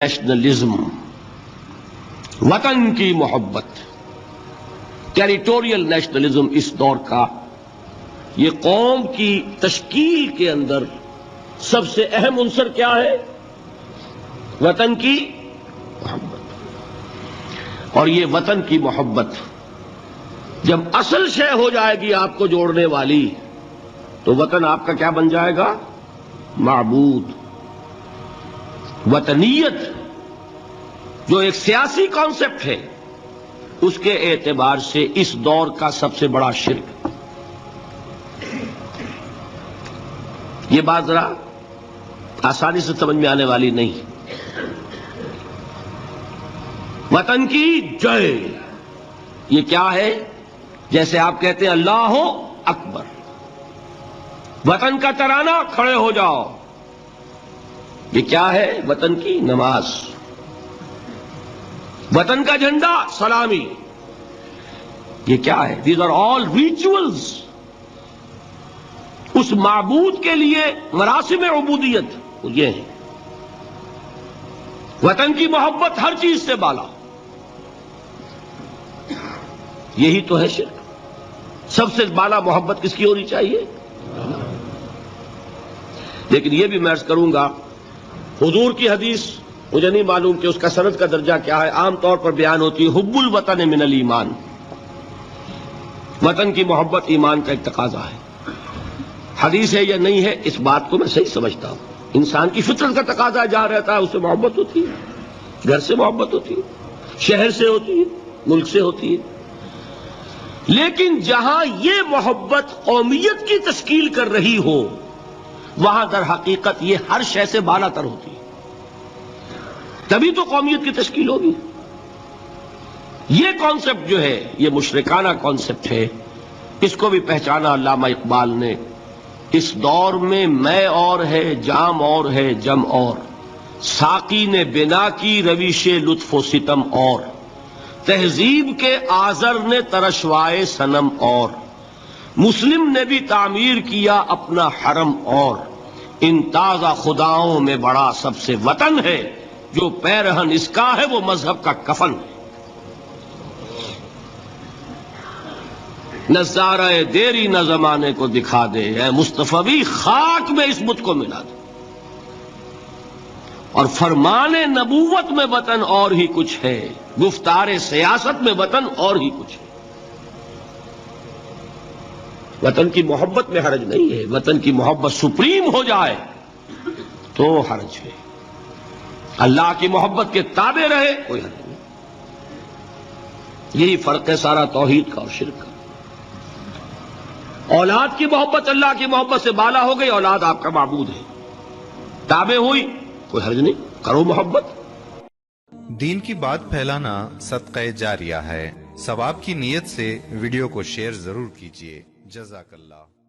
Nationalism, وطن کی محبت، ٹیریٹوریل نیشنلزم اس دور کا یہ قوم کی تشکیل کے اندر سب سے اہم عنصر کیا ہے؟ وطن کی محبت۔ اور یہ وطن کی محبت جب اصل شے ہو جائے گی آپ کو جوڑنے والی، تو وطن آپ کا کیا بن جائے گا؟ معبود۔ وطنیت جو ایک سیاسی کانسیپٹ ہے، اس کے اعتبار سے اس دور کا سب سے بڑا شرک۔ یہ بات ذرا آسانی سے سمجھ میں آنے والی نہیں۔ وطن کی جے، یہ کیا ہے؟ جیسے آپ کہتے ہیں اللہ اکبر، وطن کا ترانہ کھڑے ہو جاؤ، یہ کیا ہے؟ وطن کی نماز، وطن کا جھنڈا سلامی، یہ کیا ہے؟ These are all rituals. اس معبود کے لیے مراسم عبودیت یہ ہے۔ وطن کی محبت ہر چیز سے بالا، یہی تو ہے شرک۔ سب سے بالا محبت کس کی ہونی چاہیے؟ لیکن یہ بھی میں عرض کروں گا، حضور کی حدیث مجھے نہیں معلوم کہ اس کا سند کا درجہ کیا ہے، عام طور پر بیان ہوتی ہے حب الوطن من الایمان، وطن کی محبت ایمان کا ایک تقاضا ہے۔ حدیث ہے یا نہیں ہے، اس بات کو میں صحیح سمجھتا ہوں۔ انسان کی فطرت کا تقاضا جہاں رہتا ہے اس سے محبت ہوتی ہے، گھر سے محبت ہوتی ہے، شہر سے ہوتی ہے، ملک سے ہوتی ہے۔ لیکن جہاں یہ محبت قومیت کی تشکیل کر رہی ہو، وہاں در حقیقت یہ ہر شے سے بالا تر ہوتی ہے، تبھی تو قومیت کی تشکیل ہوگی۔ یہ کانسیپٹ جو ہے یہ مشرکانہ کانسیپٹ ہے، اس کو بھی پہچانا علامہ اقبال نے۔ اس دور میں میں اور ہے، جام اور ہے، جم اور، ساقی نے بنا کی رویش لطف و ستم اور، تہذیب کے آزر نے ترشوائے صنم اور، مسلم نے بھی تعمیر کیا اپنا حرم اور، ان تازہ خداؤں میں بڑا سب سے وطن ہے، جو پیرہن اس کا ہے وہ مذہب کا کفن ہے۔ نظارہ دیری نہ زمانے کو دکھا دے، اے مصطفی خاک میں اس بت کو ملا دے۔ اور فرمان نبوت میں وطن اور ہی کچھ ہے، گفتار سیاست میں وطن اور ہی کچھ ہے۔ وطن کی محبت میں حرج نہیں ہے، وطن کی محبت سپریم ہو جائے تو حرج ہے۔ اللہ کی محبت کے تابع رہے کوئی حرج نہیں۔ یہی فرق ہے سارا توحید کا اور شرک کا۔ اولاد کی محبت اللہ کی محبت سے بالا ہو گئی، اولاد آپ کا معبود ہے، تابع ہوئی کوئی حرج نہیں، کرو محبت۔ دین کی بات پھیلانا صدقہ جاریہ ہے، ثواب کی نیت سے ویڈیو کو شیئر ضرور کیجیے۔ جزاک اللہ۔